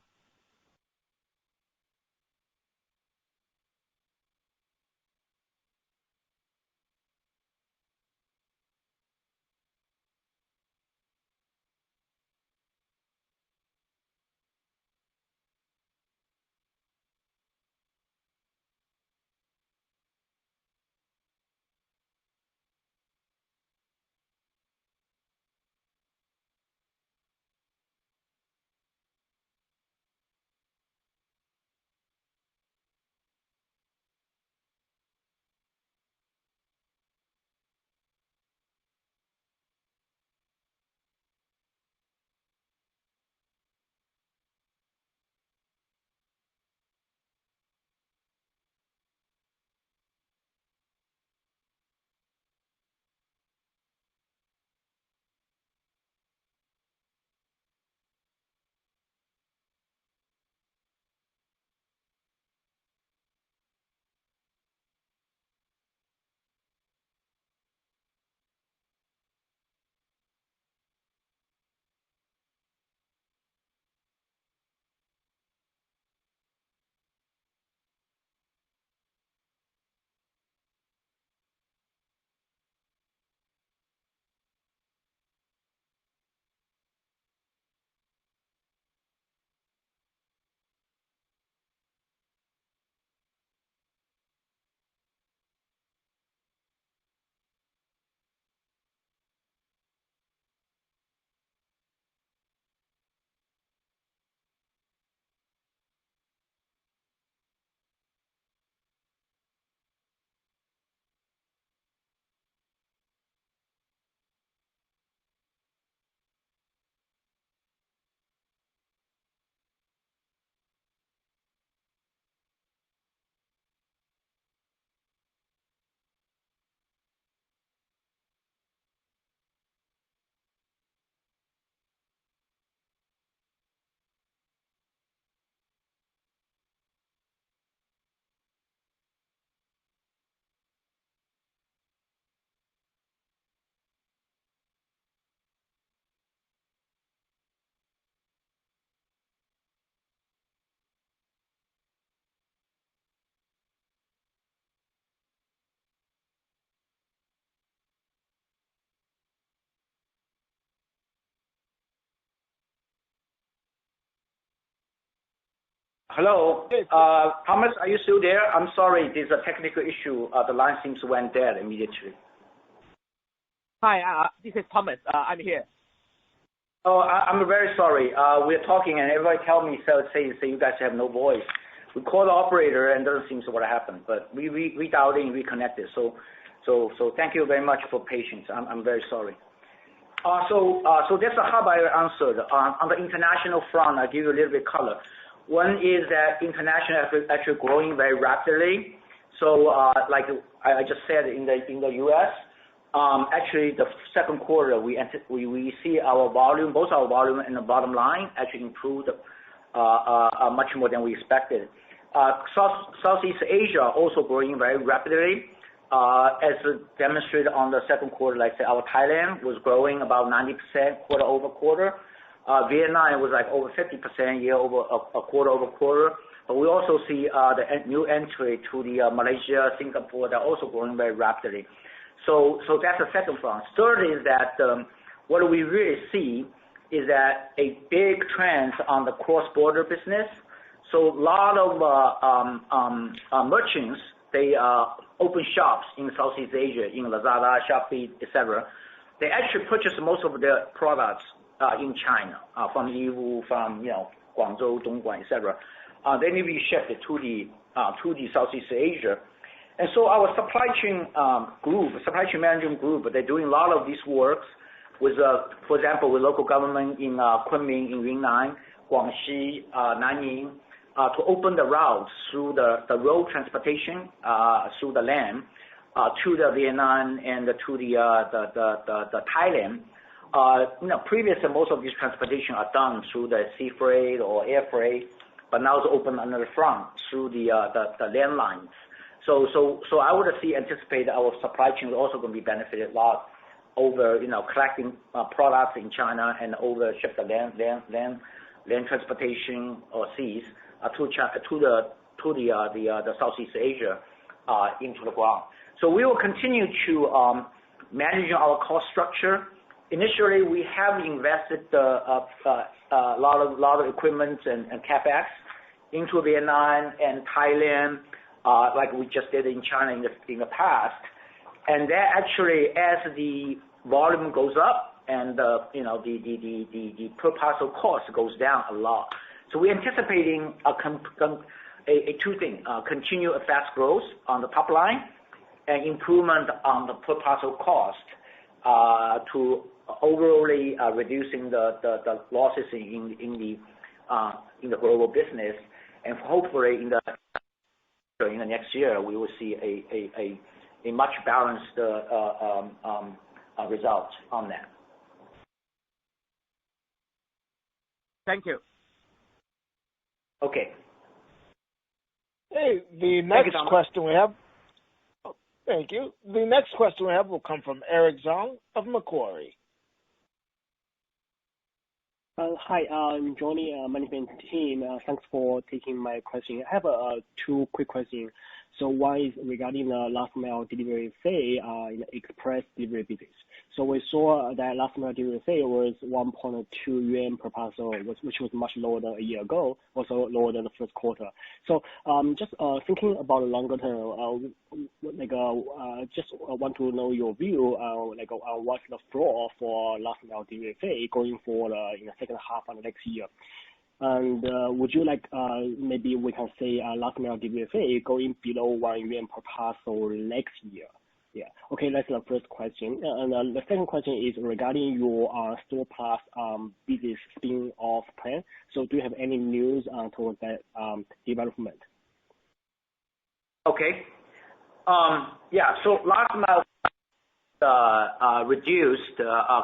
Hello, Thomas, are you still there? I'm sorry, there's a technical issue. The line seems to went dead immediately. Hi, this is Thomas. I'm here. Oh, I'm very sorry. We're talking and everybody say you guys have no voice. We call the operator and doesn't seem to what happened, but we dialed in, reconnected. So thank you very much for patience. I'm very sorry. So that's how I answered. On the international front, I'll give you a little bit color. One is that international is actually growing very rapidly. So like I just said in the U.S., actually the second quarter we see our volume, both our volume and the bottom line actually improved much more than we expected. Southeast Asia also growing very rapidly. As demonstrated on the second quarter, like say our Thailand was growing about 90% quarter over quarter. Vietnam was like over 50% quarter over quarter. But we also see the new entry to the Malaysia, Singapore, they're also growing very rapidly. So that's the second front. Third is that what we really see is that a big trend on the cross-border business. So a lot of merchants, they open shops in Southeast Asia, in Lazada, Shopee, etc. They actually purchase most of their products in China, from Yiwu, from Guangzhou, Dongguan, etc. They need to be shipped to the Southeast Asia. And so our supply chain management group, they're doing a lot of these works with, for example, with local government in Kunming, in Yunnan, Guangxi, Nanning, to open the routes through the road transportation, through the land, to the Vietnam and to the Thailand. Previously most of these transportation are done through the sea freight or air freight, but now it's open on the front through the land lines. So I would anticipate our supply chain is also going to be benefited a lot over collecting products in China and over ship the land transportation or seas to the Southeast Asia into the ground. So we will continue to manage our cost structure. Initially, we have invested a lot of equipment and capex into Vietnam and Thailand, like we just did in China in the past. And that actually, as the volume goes up and the per parcel cost goes down a lot. So we're anticipating two things: continue a fast growth on the top line and improvement on the per parcel cost to overall reducing the losses in the global business, and hopefully in the next year we will see a much balanced result on that. Thank you. Okay. Hey, the next question we have. Thank you. The next question we have will come from Eric Zhang of Macquarie. Hi, I'm Johnny, management team. Thanks for taking my question. I have two quick questions. So one is regarding the last mile delivery fee in the express delivery business. So we saw that last mile delivery fee was 1.2 yuan per parcel, which was much lower than a year ago, also lower than the first quarter. So just thinking about the longer term, just want to know your view, what's the floor for last mile delivery fee going forward in the second half of next year. And would you like maybe we can say last mile delivery fee going below 1 yuan per parcel next year? Yeah. Okay, that's the first question. And the second question is regarding your Store Plus business spin-off plan. So do you have any news towards that development? Okay. So last mile reduced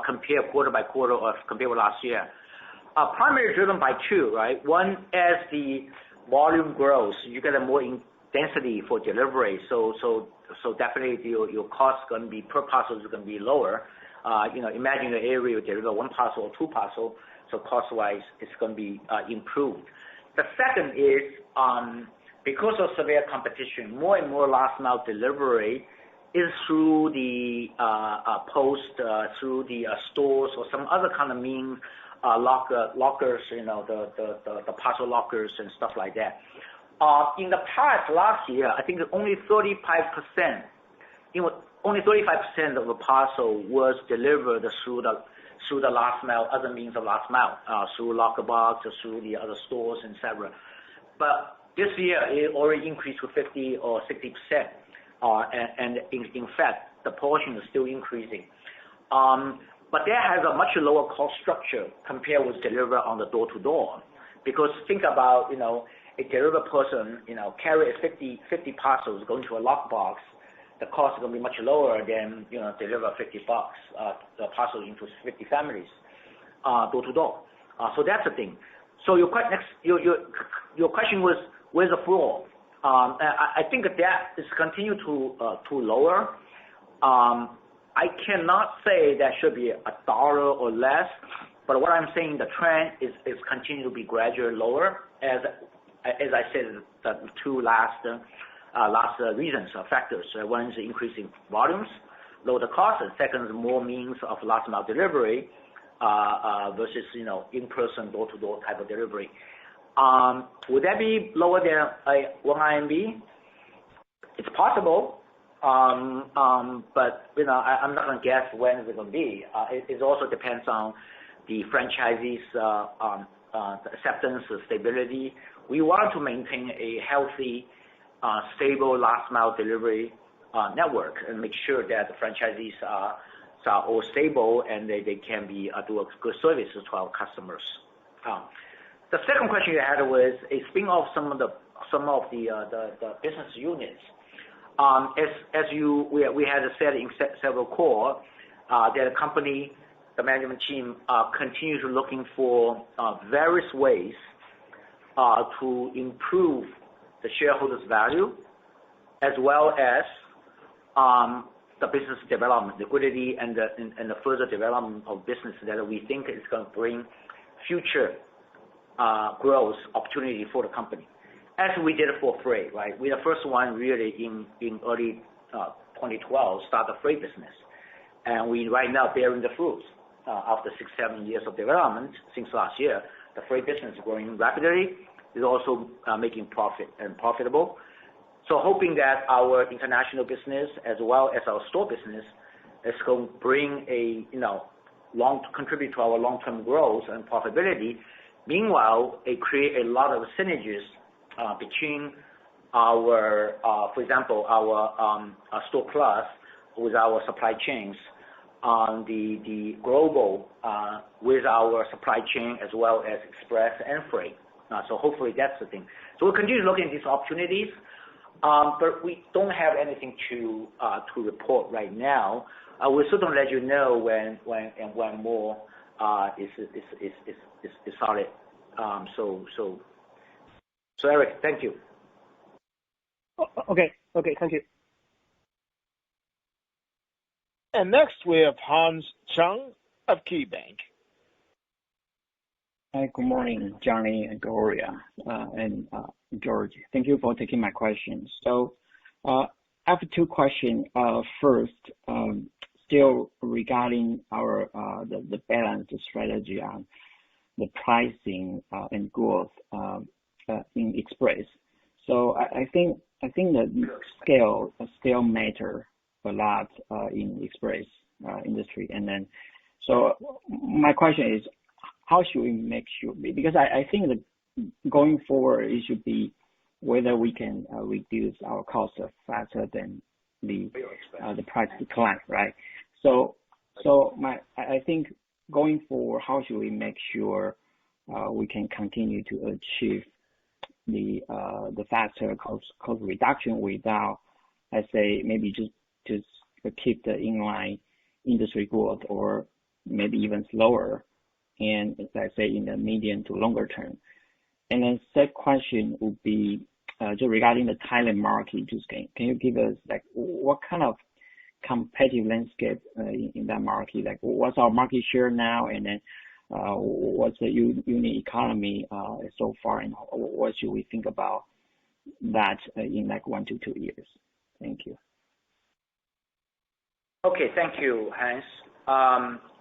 compared quarter by quarter or compared with last year. Primarily driven by two, right? One, as the volume grows, you get a more density for delivery. So definitely your cost is going to be per parcel is going to be lower. Imagine the area you deliver one parcel or two parcel, so cost-wise it's going to be improved. The second is because of severe competition, more and more last mile delivery is through the post, through the stores or some other kind of means. Lockers, the parcel lockers and stuff like that. In the past, last year, I think only 35%, only 35% of the parcel was delivered through the last mile, other means of last mile, through locker box or through the other stores, etc. But this year it already increased to 50 or 60%, and in fact the portion is still increasing. but that has a much lower cost structure compared with deliver on the door-to-door. Because think about, a deliver person, carry 50 parcels going to a lockbox, the cost is going to be much lower than, deliver 50 the parcel into 50 families, door-to-door. So that's the thing. So your question was, where's the floor? I think that is continue to lower. I cannot say that should be $1 or less, but what I'm saying, the trend is continue to be gradually lower as I said, the two last reasons or factors. One is increasing volumes, lower the cost, and second is more means of last mile delivery versus in-person door-to-door type of delivery. Would that be lower than 1 RMB? It's possible, but I'm not going to guess when it's going to be. It also depends on the franchisees' acceptance, stability. We want to maintain a healthy, stable last mile delivery network and make sure that the franchisees are all stable and they can be do a good services to our customers. The second question you had was a spin off some of the business units. As we had said in several calls, that the company, the management team, continues looking for various ways to improve the shareholders' value, as well as the business development, liquidity, and the further development of business that we think is going to bring future growth opportunity for the company. As we did for freight, right? We're the first one really in early 2012 start the freight business, and we right now bearing the fruits after 6-7 years of development since last year. The freight business is growing rapidly. Is also making profit and profitable. So hoping that our international business as well as our store business is going to bring contribute to our long-term growth and profitability. Meanwhile, it create a lot of synergies between our, for example, our Store Plus with our supply chains on the global with our supply chain as well as express and freight. So hopefully that's the thing. So we'll continue looking at these opportunities, but we don't have anything to report right now. We'll certainly let you know when more is solid. So Eric, thank you. Okay, thank you. And next we have Hans Chung of KeyBank. Hi, good morning, Johnny and Gloria, and George. Thank you for taking my questions. So I have two questions. First, still regarding our the balanced strategy on the pricing and growth in Express. So I think the scale matter a lot in Express industry. And then, so my question is, how should we make sure? Because I think that going forward, it should be whether we can reduce our cost faster than the price decline, right? So I think going forward, how should we make sure we can continue to achieve the faster cost reduction without, let's say, maybe just keep the inline industry growth or maybe even slower, and let's say in the medium to longer term. And then second question would be just regarding the Thailand market. Just can you give us like what kind of competitive landscape in that market? Like what's our market share now, and then what's the unit economy so far, and what should we think about that in like 1 to 2 years? Thank you. Okay, thank you, Hans.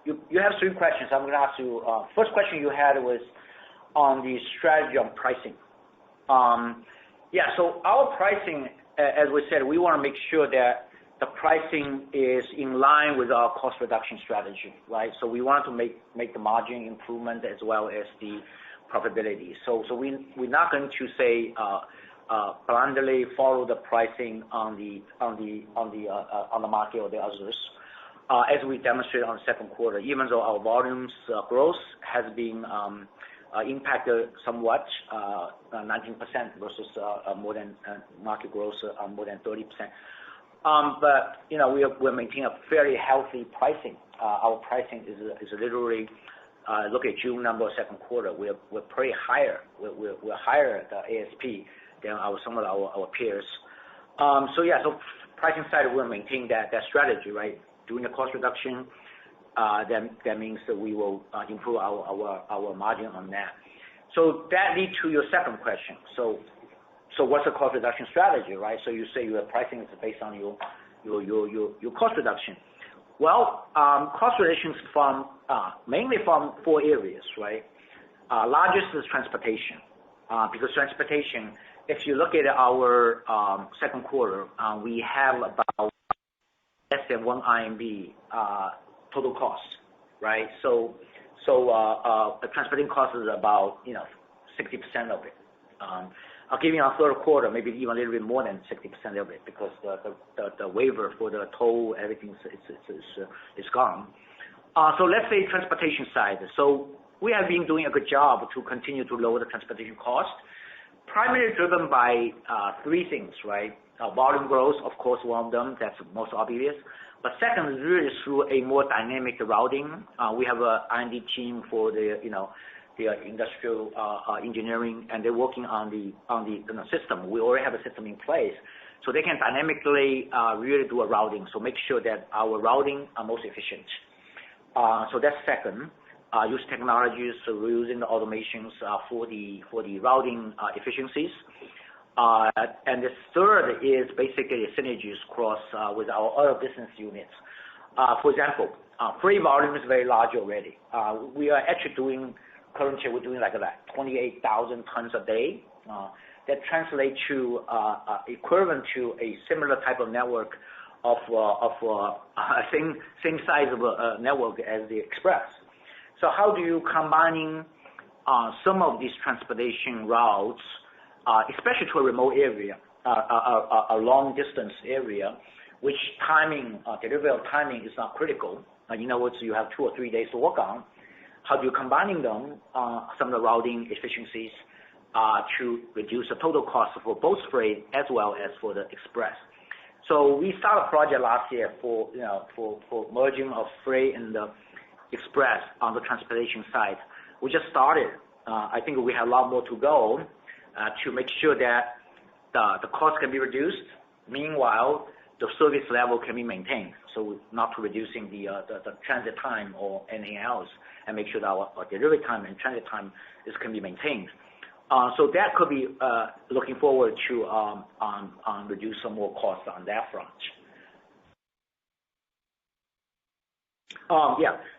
You have 3 questions. I'm going to ask you. First question you had was on the strategy on pricing. So our pricing, as we said, we want to make sure that the pricing is in line with our cost reduction strategy, right? So we want to make the margin improvement as well as the profitability. So we're not going to say blindly follow the pricing on the market or the others. as we demonstrated on the second quarter, even though our volumes growth has been impacted somewhat, 19% versus more than market growth more than 30%. But we're maintaining a fairly healthy pricing. Our pricing is literally look at June number, second quarter. We're pretty higher. We're higher at the ASP than some of our peers. So pricing side, we're maintaining that strategy, right? Doing the cost reduction, that means that we will improve our margin on that. So that leads to your second question. So what's the cost reduction strategy, right? So you say your pricing is based on your cost reduction. Well, cost reductions mainly from 4 areas, right? Largest is transportation, because transportation, if you look at our second quarter, we have about less than 1 RMB total cost, right? So the transporting cost is about 60% of it. I'll give you our third quarter, maybe even a little bit more than 60% of it, because the waiver for the toll, everything is gone. So let's say transportation side. So we have been doing a good job to continue to lower the transportation cost, primarily driven by 3 things, right? Volume growth, of course, one of them, that's most obvious. But second is really through a more dynamic routing. We have a R&D team for the industrial engineering, and they're working on the system. We already have a system in place, so they can dynamically really do a routing. So make sure that our routing are most efficient. So that's second. Use technologies, so we're using the automations for the routing efficiencies. And the third is basically synergies across with our other business units. For example, freight volume is very large already. We are actually currently we're doing like 28,000 tons a day. That translates to equivalent to a similar type of network of same size of a network as the express. So how do you combining some of these transportation routes, especially to a remote area, a long distance area, which delivery of timing is not critical. In other words, you have 2 or 3 days to work on. How do you combining them, some of the routing efficiencies, to reduce the total cost for both freight as well as for the express. So we started a project last year for merging of freight and the express on the transportation side. We just started. I think we have a lot more to go to make sure that the cost can be reduced. Meanwhile, the service level can be maintained, so not reducing the transit time or anything else, and make sure that our delivery time and transit time can be maintained. So that could be looking forward to reduce some more costs on that front.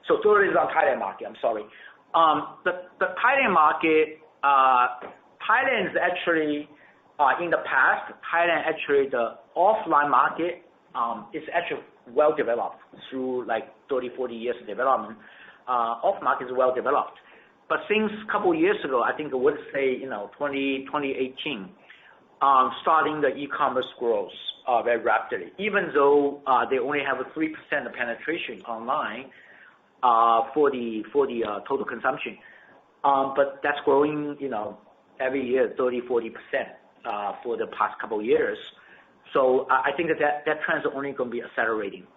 So third is on Thailand market. I'm sorry. The Thailand market, Thailand is actually in the past. Thailand actually the offline market is actually well developed through like 30-40 years of development. Off market is well developed, but since a couple of years ago, I think I would say 2018, starting the e-commerce growth very rapidly. Even though they only have a 3% of penetration online for the total consumption, but that's growing every year 30-40% for the past couple of years. So I think that trend is only going to be accelerating.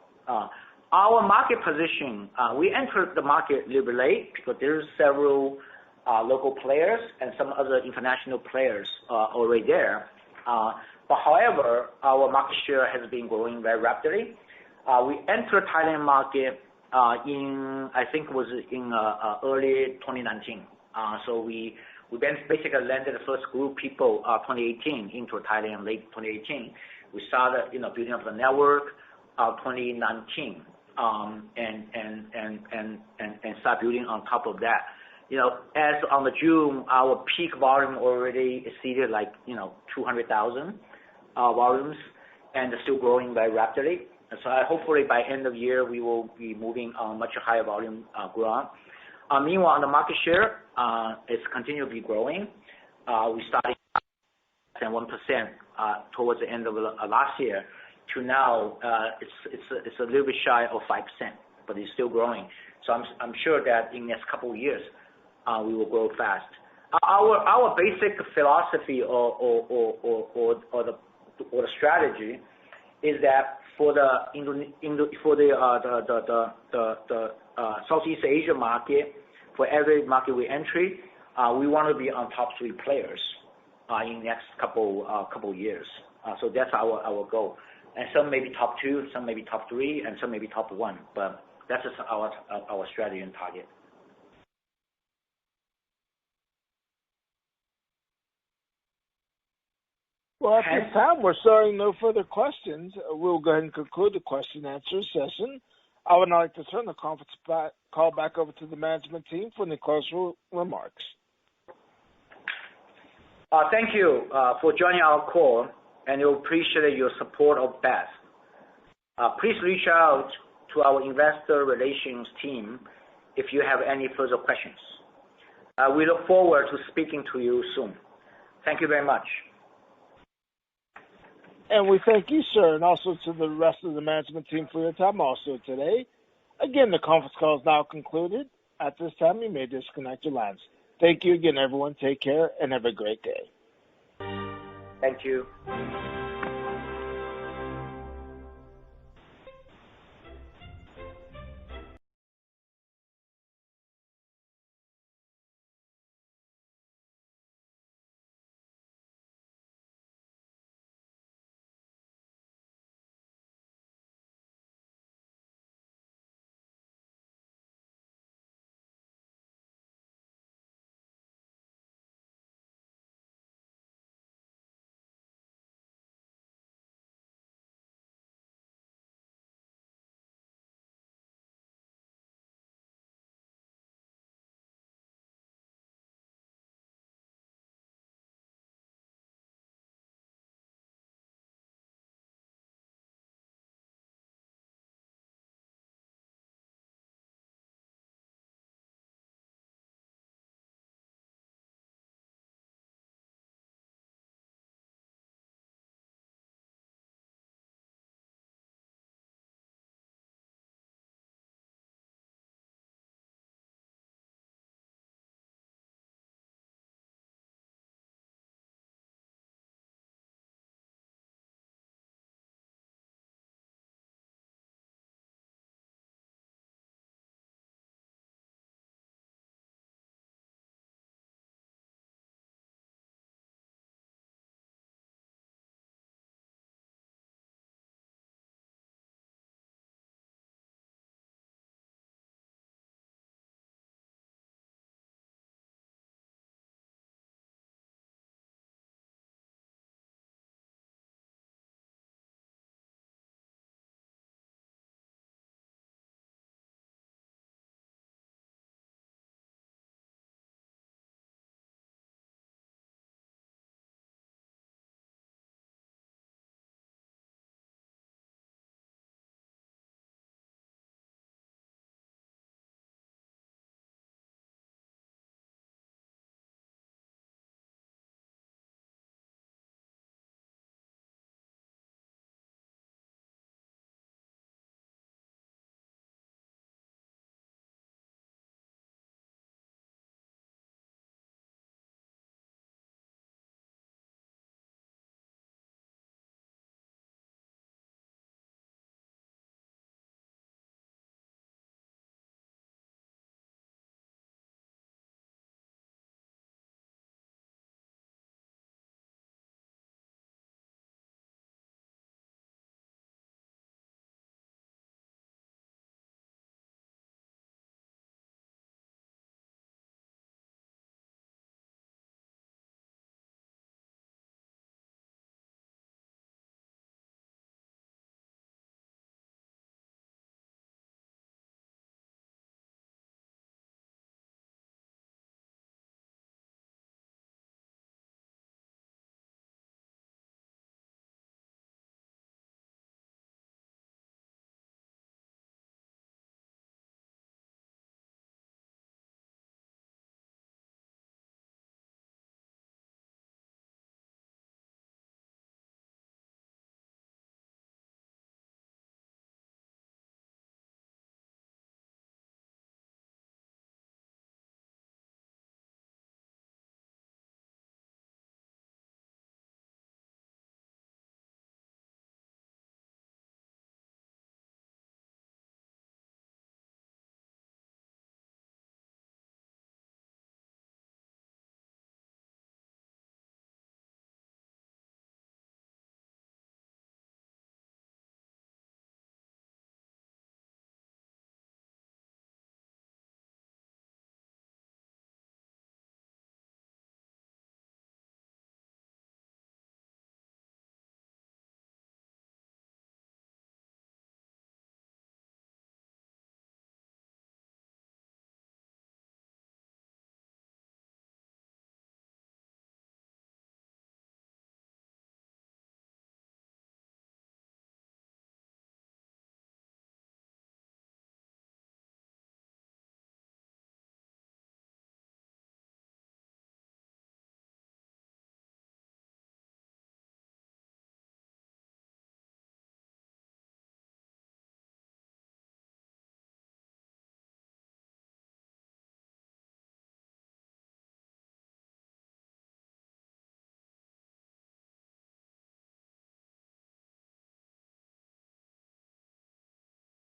Our market position, we entered the market a little bit late because there's several local players and some other international players already there. But however, our market share has been growing very rapidly. We entered Thailand market I think it was in early 2019. So we basically landed the first group of people 2018 into Thailand, late 2018. We started building up the network 2019. And start building on top of that. As on the June, our peak volume already exceeded 200,000 volumes, and still growing very rapidly. So hopefully by end of year we will be moving on much higher volume ground. Meanwhile, on the market share, it's continued to be growing. We started at 1% towards the end of last year. to now, it's a little bit shy of 5%, but it's still growing. So I'm sure that in the next couple of years, we will grow fast. Our basic philosophy or the strategy is that for the Southeast Asia market, for every market we entry, we want to be on top 3 players in the next couple years. So that's our goal. And some may be top 2, some may be top 3, and some may be top 1. But that's just our strategy and target. Well, at this time, we're showing no further questions. We'll go ahead and conclude the question and answer session. I would now like to turn the conference call back over to the management team for any closing remarks. Thank you for joining our call, and we appreciate your support of BEST. Please reach out to our investor relations team if you have any further questions. We look forward to speaking to you soon. Thank you very much. And we thank you, sir, and also to the rest of the management team for your time also today. Again, the conference call is now concluded. At this time, you may disconnect your lines. Thank you again, everyone. Take care and have a great day. Thank you.